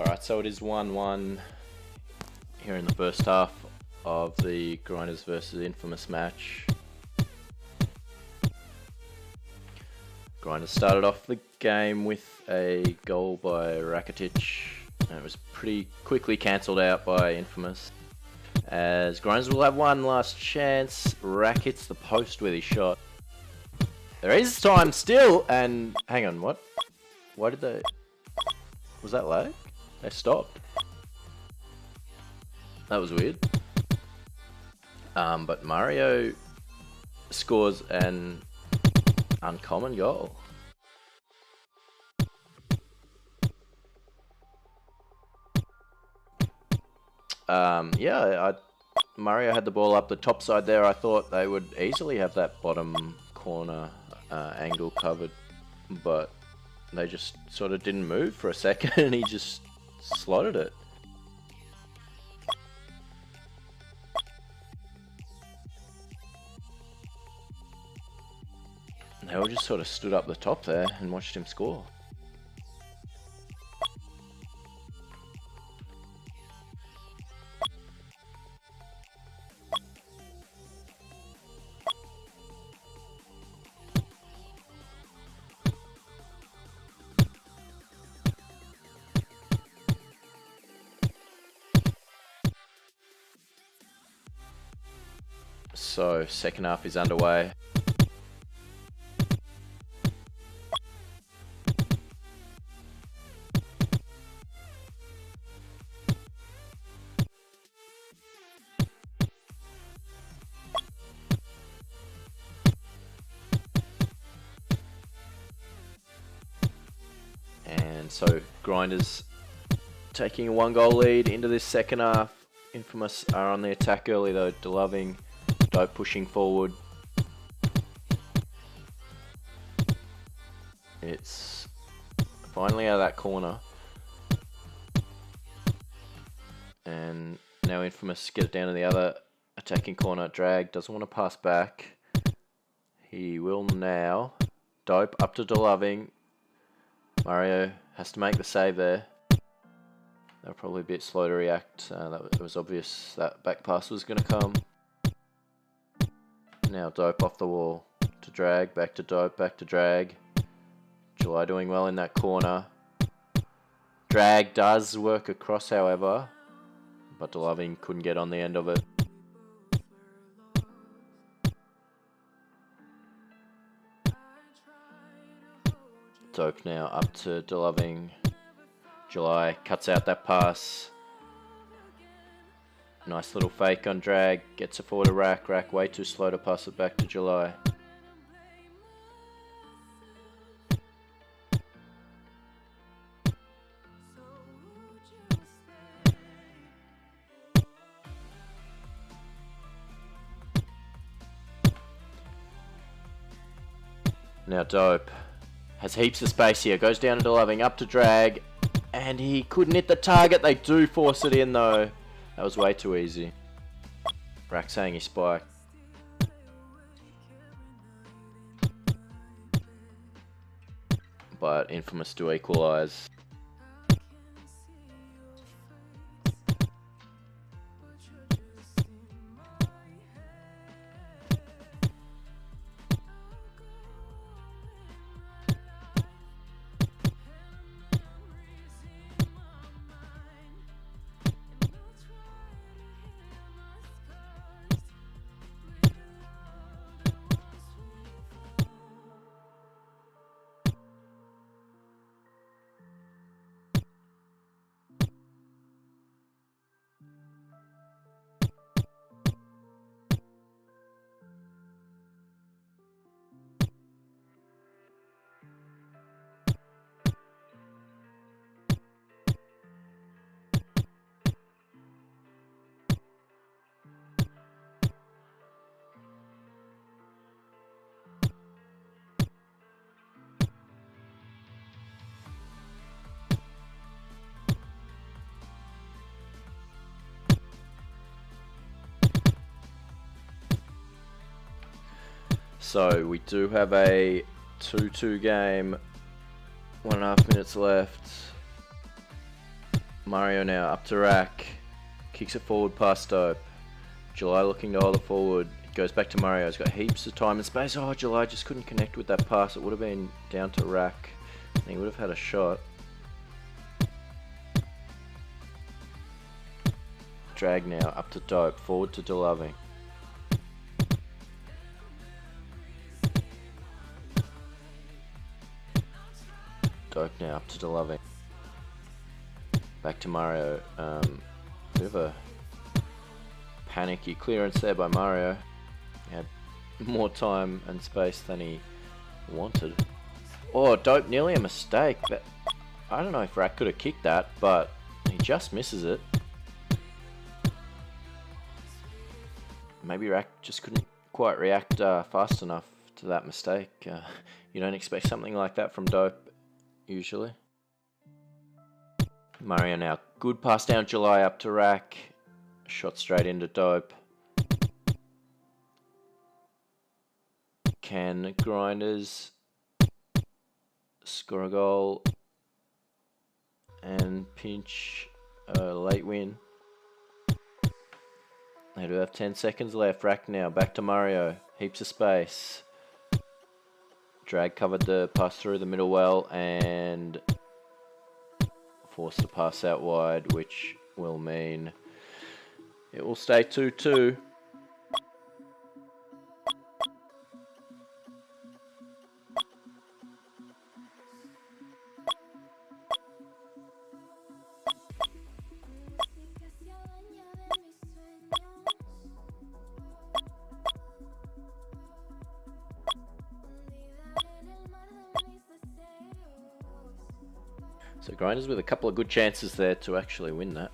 Alright, so it is 1-1 here in the first half of the Grinders versus Infamous match. Grinders started off the game with a goal by Rakitic, and it was pretty quickly cancelled out by Infamous. As Grinders will have one last chance, Rack hits the post with his shot. There is time still, and hang on, what? Why did they... Was that lag? They stopped. That was weird. But Mario scores an uncommon goal. Mario had the ball up the top side there. I thought they would easily have that bottom corner angle covered, but they just sort of didn't move for a second and he just slotted it. They all just sort of stood up the top there and watched him score. So, second half is underway. And so, Grinders taking a 1-goal lead into this second half. Infamous are on the attack early though, DeLoving. Dope pushing forward. It's finally out of that corner. And now Infamous get it down to the other attacking corner. Drag doesn't want to pass back. He will now. Dope up to DeLoving. Mario has to make the save there. They're probably a bit slow to react. It was obvious that back pass was going to come. Now Dope off the wall to Drag, back to Dope, back to Drag. July doing well in that corner. Drag does work across however, but DeLoving couldn't get on the end of it. Dope now up to DeLoving. July cuts out that pass. Nice little fake on Drag, gets it forward to Rack. Rack way too slow to pass it back to July. Now Dope has heaps of space here, goes down to DeLoving, up to Drag, and he couldn't hit the target. They do force it in though. That was way too easy. Rack saying he spiked. But Infamous do equalise. So we do have a 2-2 game, 1.5 minutes left. Mario now up to Rack. Kicks it forward past Dope. July looking to hold it forward. It goes back to Mario. He's got heaps of time and space. Oh, July just couldn't connect with that pass. It would have been down to Rack. And he would have had a shot. Drag now up to Dope. Forward to DeLoving. Dope now up to DeLoving. Back to Mario. Bit of a panicky clearance there by Mario. He had more time and space than he wanted. Oh, Dope, nearly a mistake. But I don't know if Rack could have kicked that, but he just misses it. Maybe Rack just couldn't quite react fast enough to that mistake. You don't expect something like that from Dope, usually. Mario now. Good pass down July up to Rack. Shot straight into Dope. Can Grinders score a goal and pinch a late win? They do have 10 seconds left. Rack now. Back to Mario. Heaps of space. Drag covered the pass through the middle well and forced to pass out wide, which will mean it will stay 2-2. So Grinders with a couple of good chances there to actually win that.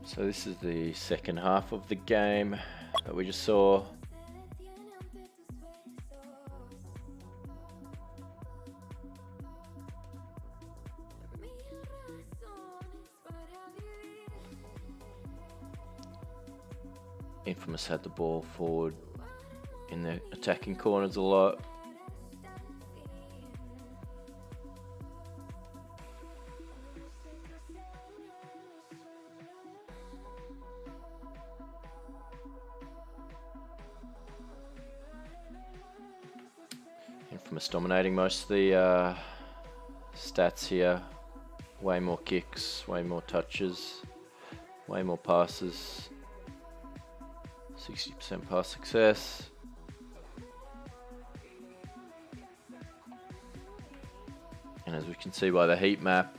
So this is the second half of the game that we just saw. Infamous had the ball forward in the attacking corners a lot. Infamous dominating most of the stats here. Way more kicks, way more touches, way more passes. 60% pass success. And as we can see by the heat map,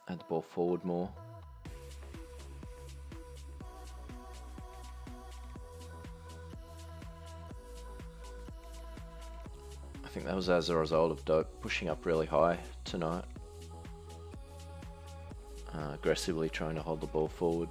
had the ball forward more. I think that was as a result of Dope pushing up really high tonight. Aggressively trying to hold the ball forward.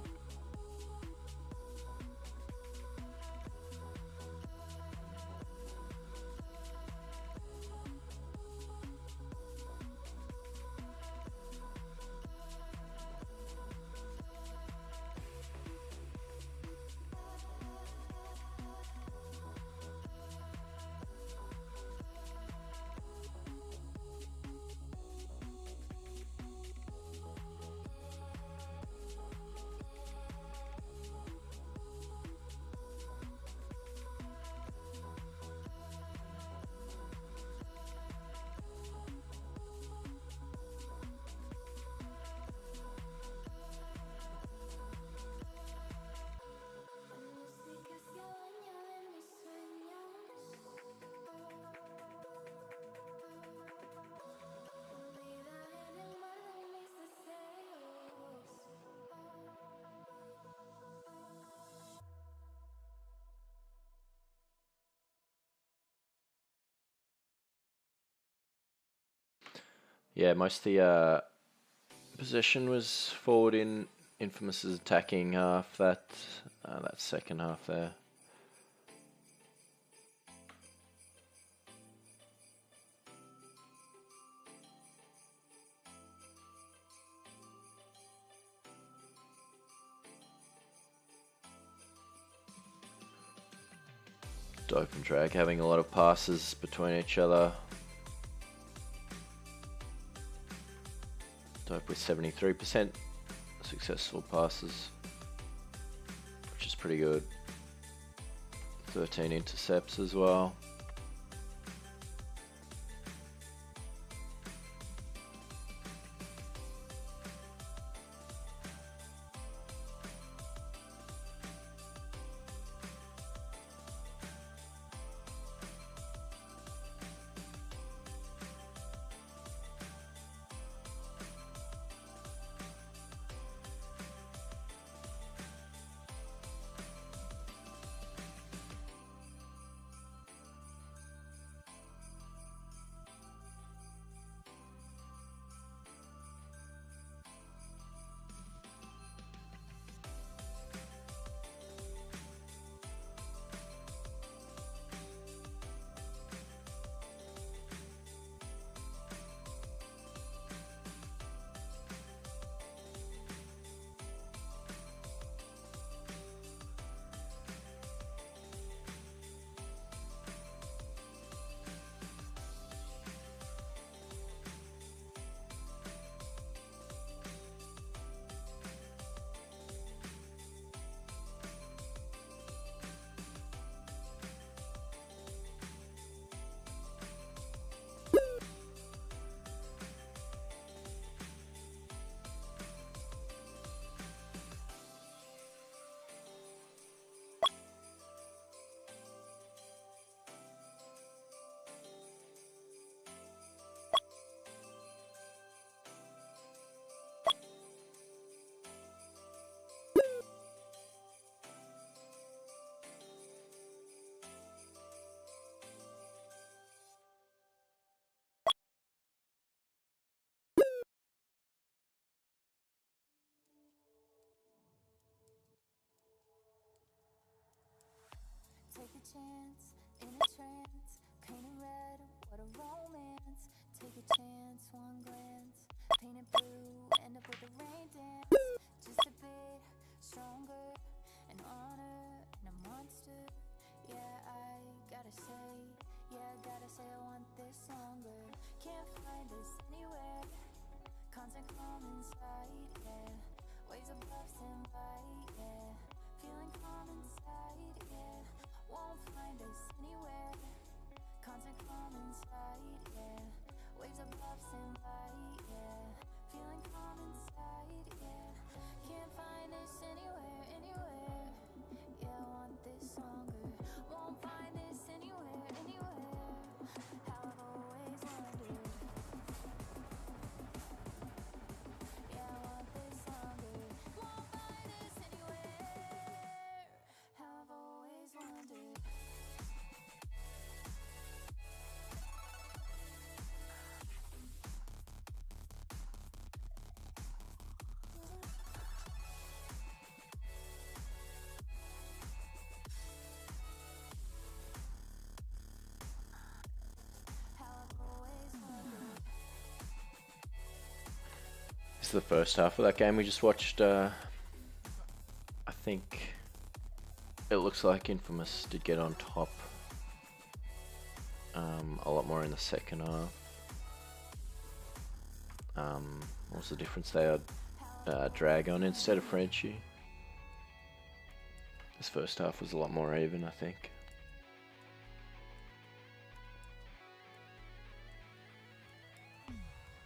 Yeah, most of the possession was forward in Infamous's attacking half. That second half there. Dope and Drag having a lot of passes between each other. Dope with 73% successful passes, which is pretty good. 13 intercepts as well. Take a chance in a trance, painted red, what a romance. Take a chance, one glance, painted blue, end up with a rain dance. Just a bit stronger, an honor and a monster. Yeah, I gotta say I want this longer. Can't find this anywhere, constant calm inside, yeah. Waves above stand by, yeah. Feeling calm inside, yeah. Won't find us anywhere, constant calm inside, yeah. Waves above stand by, yeah. Feeling calm inside, yeah. Can't find this anywhere, anywhere. Yeah, I want this longer. Won't find this anywhere, anywhere. How I've always wondered. Yeah, I want this longer. Won't find this anywhere. How I've always wondered. How I've always wondered. This is the first half of that game we just watched. I think it looks like Infamous did get on top a lot more in the second half. What was the difference? They had Dragon instead of Frenchie. This first half was a lot more even, I think.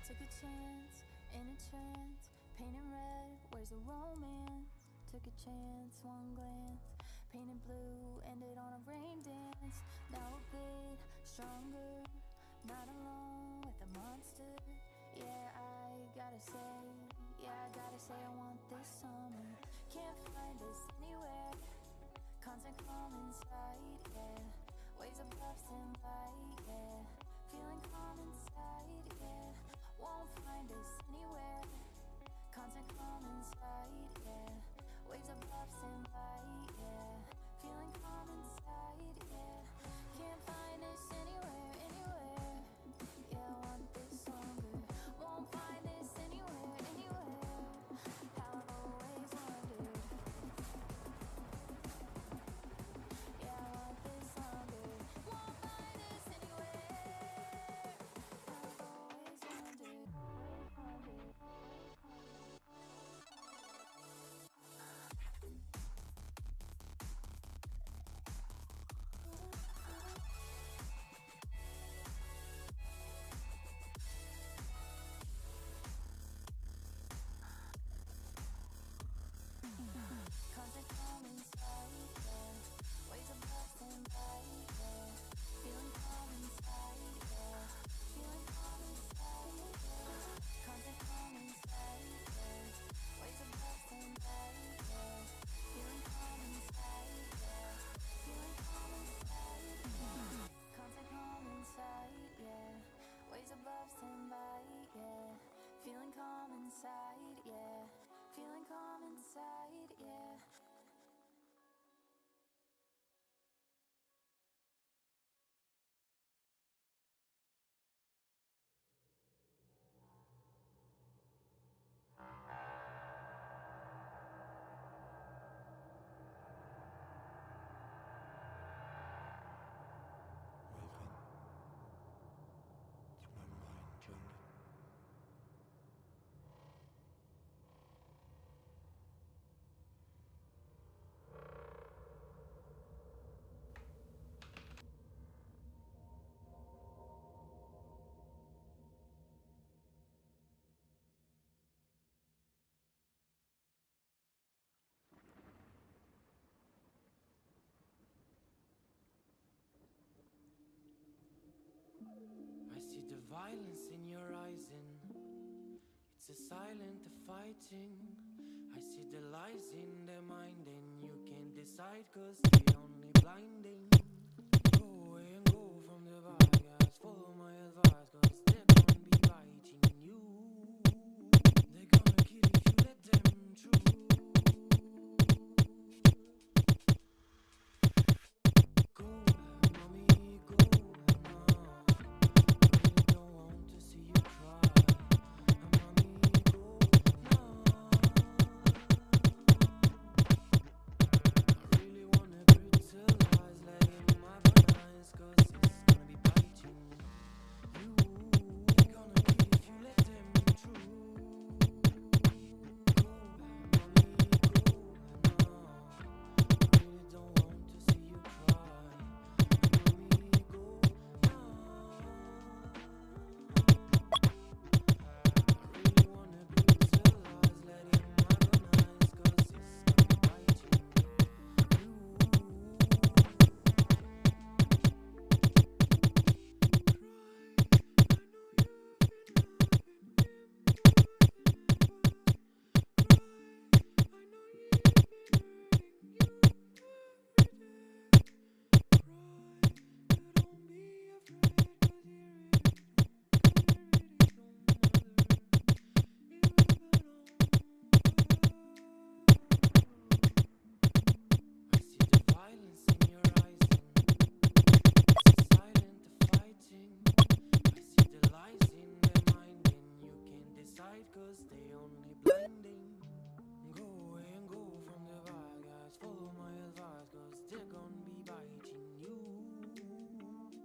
Took a chance in a trance, painted red, where's the romance? Took a chance, one glance, painted blue, ended on a rain dance. Now a bit stronger, not alone with a monster. Yeah, I gotta say I want this summer. Can't find us anywhere, constant calm inside, yeah. Waves above stand by, yeah. Feeling calm inside, yeah. won't find us anywhere. Content calm inside, yeah. Waves above stand by, yeah. Feeling calm inside, yeah. Can't find us anywhere, anywhere. Yeah, I want this longer. Won't find this anywhere, anywhere. How I've always wondered. Yeah, I want this longer. Won't find this anywhere. How I've always wondered. Content calm inside, yeah. Waves above stand by, yeah. Feeling calm inside, yeah. Feeling calm inside, yeah. Content calm inside, yeah. Waves above stand by, yeah. Feeling calm inside, yeah. Feeling calm inside, yeah. Content calm inside, yeah. Waves above stand by, yeah. Feeling calm inside, yeah. Feeling calm inside, yeah. I see the violence in your eyes and it's a silent fighting. I see the lies in their mind and you can't decide cause they only blinding. Go away and go from the bad guys, follow my advice cause they're gonna be biting you. They're gonna kill if you let them through. Go, mommy, go now. I really don't want to see you cry. Mommy, go now. I really wanna brutalize, let in my eyes, cause it's gonna be biting you. They're gonna kill if you let them through. Go, mommy, go now. I really don't want to see you cry. Mommy, go now. I really wanna brutalize, let in my eyes, cause it's gonna be biting you. I see the violence in your eyes and it's a silent fighting. I see the lies in their mind and you can't decide cause they only blinding. Go away and go from the bad guys, follow my advice cause they're gonna be biting you.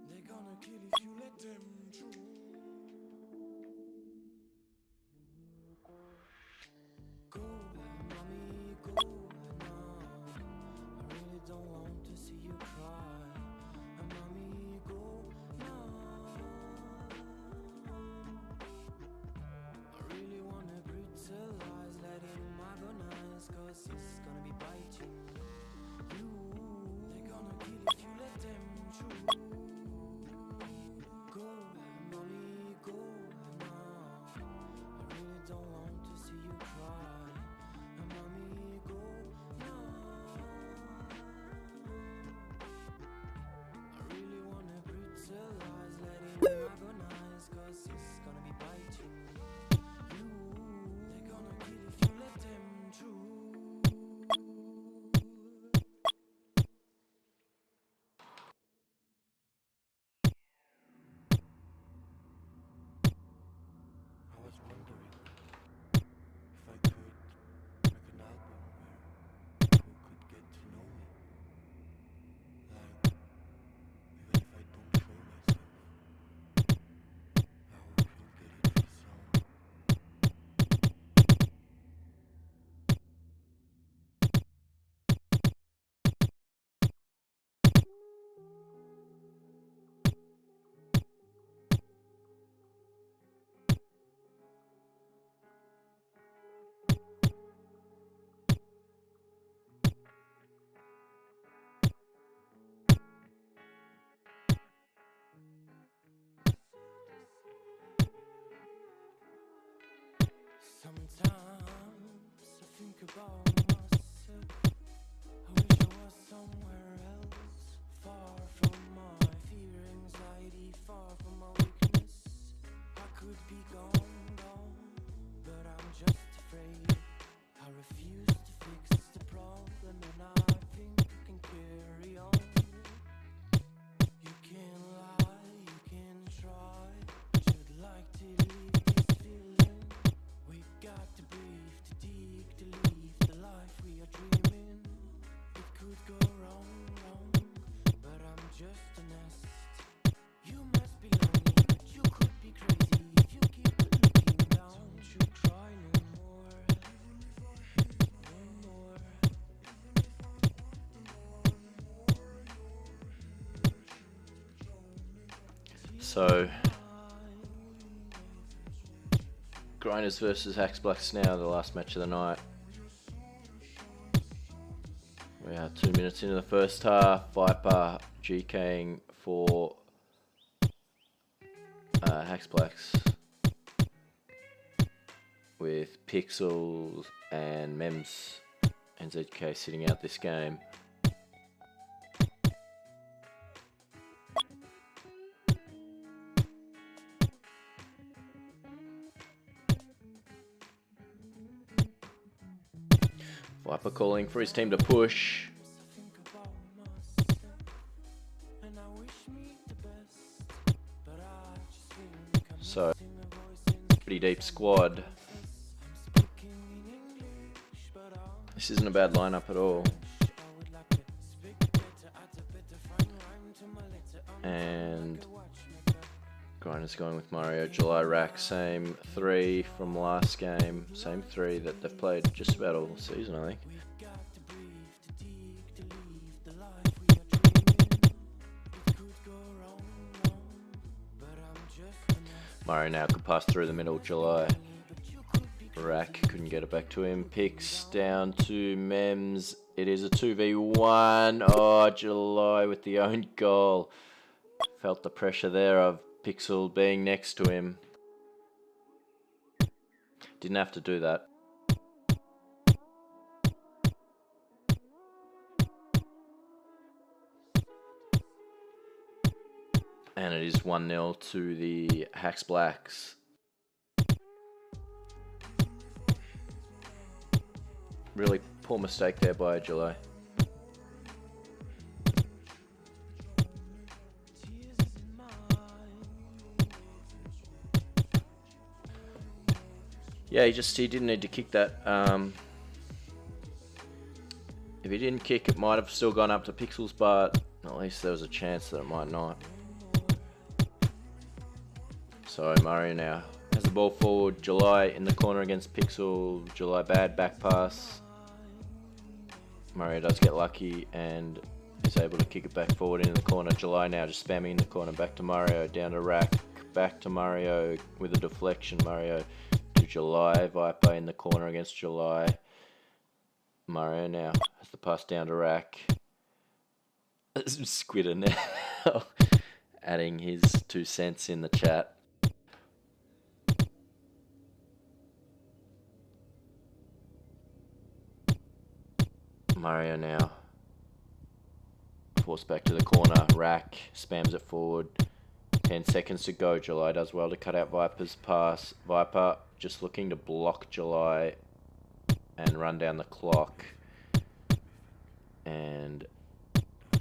They're gonna kill if you let them through. Go, mommy, go now. I really don't want to see you cry. Mommy, go now. I really wanna brutalize, let in my eyes, cause it's gonna be biting you. They're gonna kill if you let them through. Go, mommy, go now. I really don't want to see you cry. Mommy, go now. I really wanna brutalize, let in my eyes, cause it's gonna be biting Sometimes I think about myself. I wish I was somewhere else, far from my fear, anxiety, far from my weakness. I could be gone, but I'm just afraid. I refuse to fix the problem, and I think I can carry on. You can lie, you can try, but you'd like to leave this feeling. We got to breathe, to dig, to leave the life we are dreaming. It could go wrong, but I'm just a nest. You must be lonely, but you could be crazy if you keep looking down. Don't you cry no more, no more. So, Grinders versus HBANZ now, the last match of the night. We are 2 minutes into the first half. Viper GKing for HBANZ with Pixels and Mems and ZK sitting out this game. Viper calling for his team to push. So, pretty deep squad. This isn't a bad lineup at all. And Grinders going with Mario, July, Rack, same three from last game, same three that they've played just about all season, I think. Mario now could pass through the middle, July. Rack couldn't get it back to him. Picks down to Mems. It is a 2v1. Oh, July with the own goal. Felt the pressure there of Pixel being next to him. Didn't have to do that. And it is 1-0 to the HBANZ. Really poor mistake there by July. Yeah, he didn't need to kick that. If he didn't kick, it might have still gone up to Pixels, but at least there was a chance that it might not. So Mario now has the ball forward. July in the corner against Pixel. July bad back pass. Mario does get lucky and is able to kick it back forward into the corner. July now just spamming in the corner. Back to Mario, down to Rack. Back to Mario with a deflection. Mario to July. Viper in the corner against July. Mario now has the pass down to Rack. Squidder now adding his 2 cents in the chat. Mario now forced back to the corner. Rack spams it forward. 10 seconds to go. July does well to cut out Viper's pass. Viper just looking to block July and run down the clock. And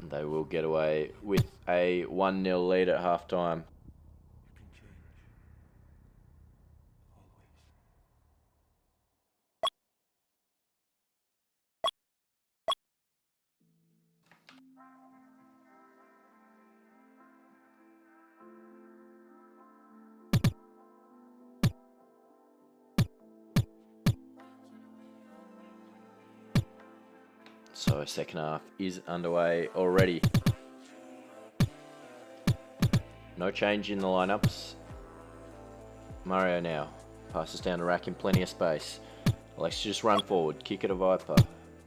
they will get away with a 1-0 lead at halftime. So second half is underway already. No change in the lineups. Mario now passes down to Rack in plenty of space. Likes to just run forward, kick it to Viper.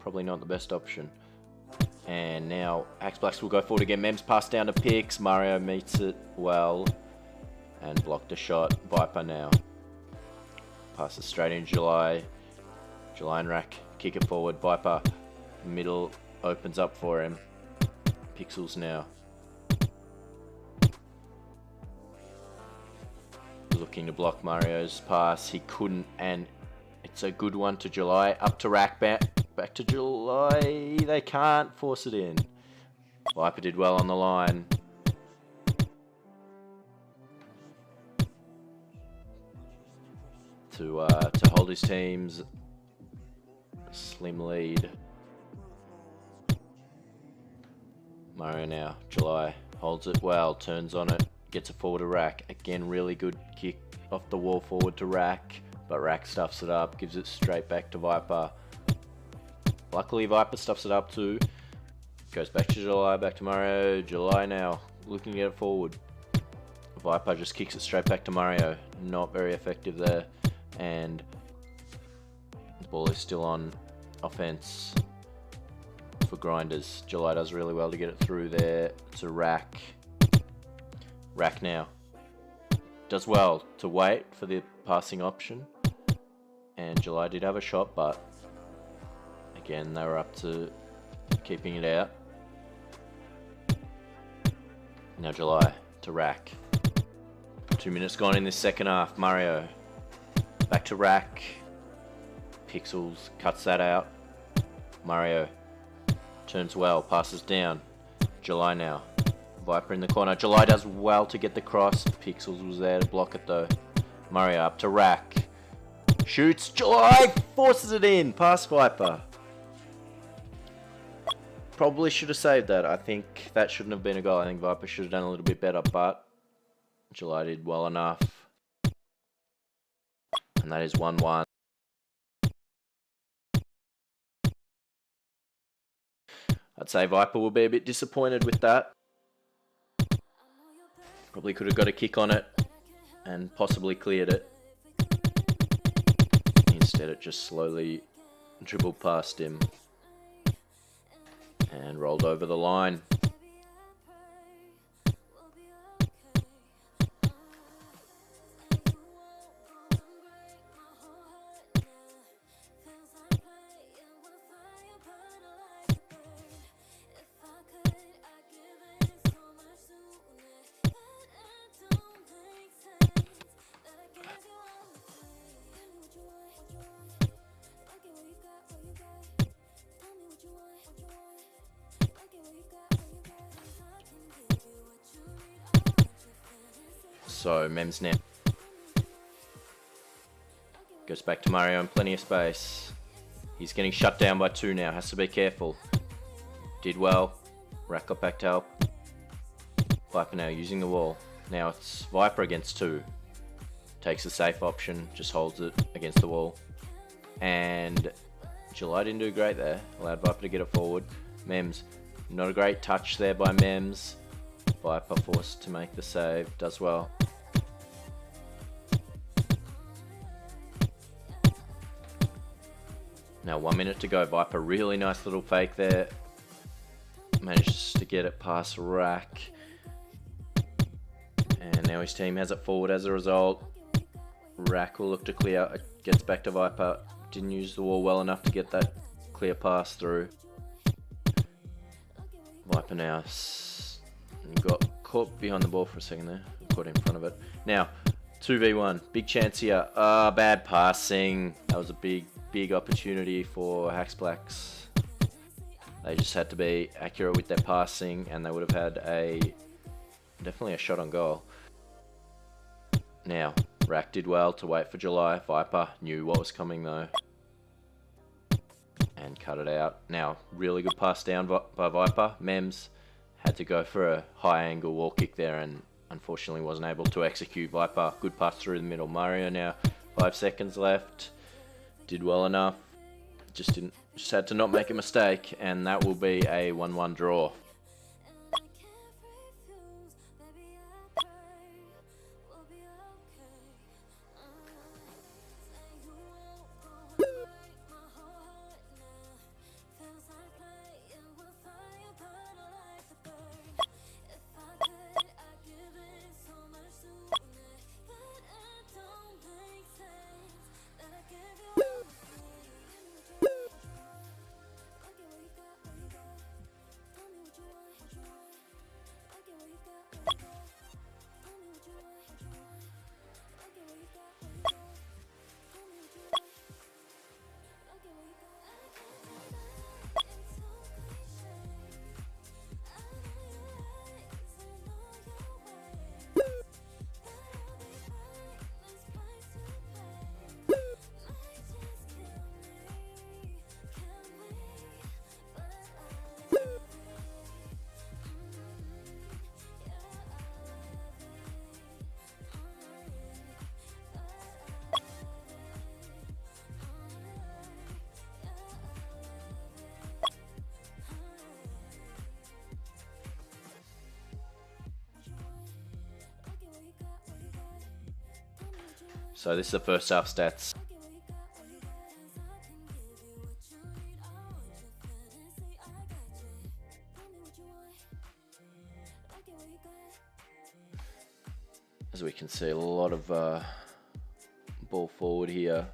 Probably not the best option. And now HBANZ will go forward again. Mems pass down to Pix. Mario meets it well and blocked a shot. Viper now Passes straight in July. July and Rack kick it forward. Viper, middle opens up for him. Pixels now. Looking to block Mario's pass. He couldn't, and it's a good one to July. Up to Rack, back to July. They can't force it in. Viper did well on the line. To hold his team's slim lead. Mario now, July holds it well, turns on it, gets it forward to Rack. Again, really good kick off the wall forward to Rack, but Rack stuffs it up, gives it straight back to Viper. Luckily, Viper stuffs it up too. Goes back to July, back to Mario. July now, looking to get it forward. Viper just kicks it straight back to Mario. Not very effective there. And the ball is still on offense for Grinders. July does really well to get it through there to Rack. Rack now does well to wait for the passing option. And July did have a shot, but again, they were up to keeping it out. Now July to Rack. 2 minutes gone in this second half. Mario back to Rack. Pixels cuts that out. Mario turns well, passes down. July now. Viper in the corner. July does well to get the cross. Pixels was there to block it though. Mario up to Rack. Shoots. July forces it in. Past Viper. Probably should have saved that. I think that shouldn't have been a goal. I think Viper should have done a little bit better, but July did well enough. And that is 1-1. I'd say Viper will be a bit disappointed with that. Probably could have got a kick on it and possibly cleared it. Instead it just slowly dribbled past him and rolled over the line. So Mems now goes back to Mario in plenty of space. He's getting shut down by 2 now. Has to be careful. Did well. Rack got back to help. Viper now using the wall. Now it's Viper against 2. Takes a safe option. Just holds it against the wall. And July didn't do great there. Allowed Viper to get it forward. Mems. Not a great touch there by Mems. Viper forced to make the save. Does well. Now 1 minute to go. Viper, really nice little fake there. Manages to get it past Rack. And now his team has it forward as a result. Rack will look to clear. It gets back to Viper. Didn't use the wall well enough to get that clear pass through. Viper now got caught behind the ball for a second there. Caught in front of it. Now 2v1. Big chance here. Bad passing. That was a big opportunity for Hacks Blacks. They just had to be accurate with their passing and they would have had definitely a shot on goal. Now, Rack did well to wait for July. Viper knew what was coming though and cut it out. Now, really good pass down by Viper. Mems had to go for a high angle wall kick there and unfortunately wasn't able to execute. Viper, good pass through the middle. Mario now, 5 seconds left. Did well enough. Just had to not make a mistake, and that will be a 1-1 draw. So this is the first half stats. As we can see, a lot of ball forward here.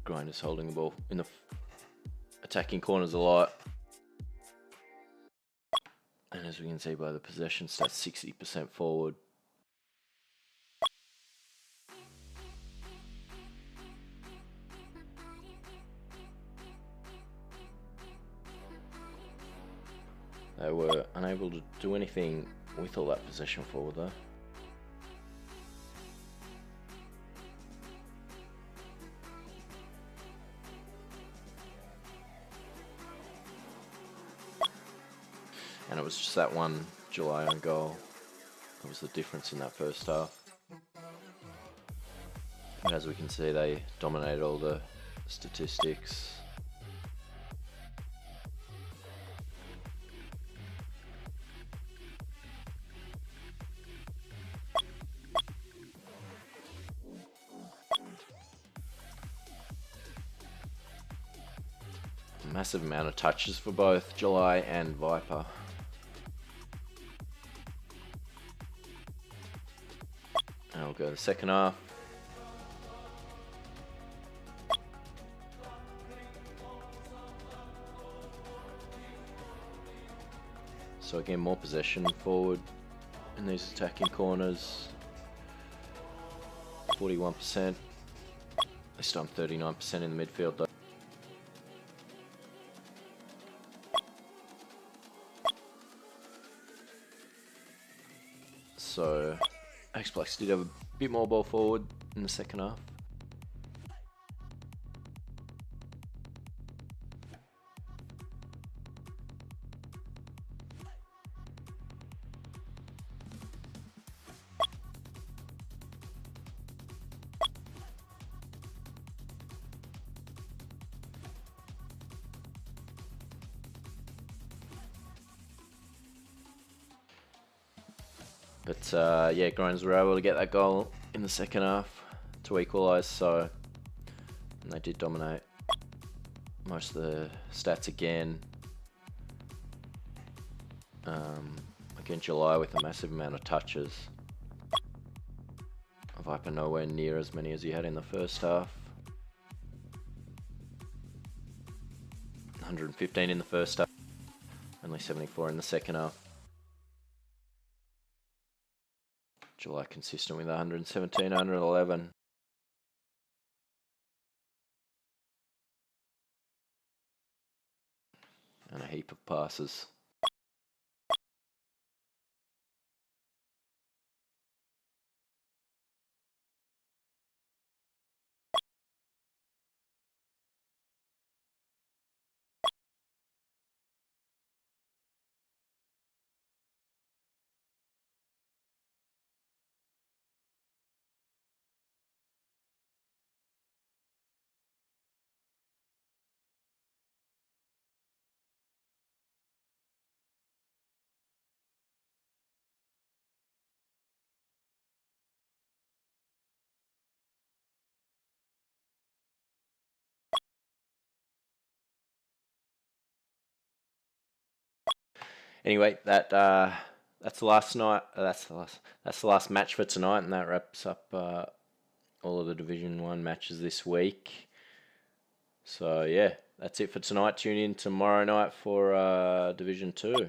Grinders holding the ball in the attacking corners a lot. And as we can see by the possession stats, 60% forward. They were unable to do anything with all that possession forward though. And it was just that one July on goal that was the difference in that first half. And as we can see, they dominated all the statistics. Massive amount of touches for both July and Viper. And we'll go to the second half. So again, more possession forward in these attacking corners. 41%. This time 39% in the midfield though. So X Blacks did have a bit more ball forward in the second half. But yeah, Grinders were able to get that goal in the second half to equalise, so and they did dominate most of the stats again. Again, July with a massive amount of touches. Viper nowhere near as many as he had in the first half. 115 in the first half, only 74 in the second half. July consistent with 117, 111. And a heap of passes. Anyway, that's the last night. That's the last match for tonight, and that wraps up all of the Division 1 matches this week. So yeah, that's it for tonight. Tune in tomorrow night for Division 2.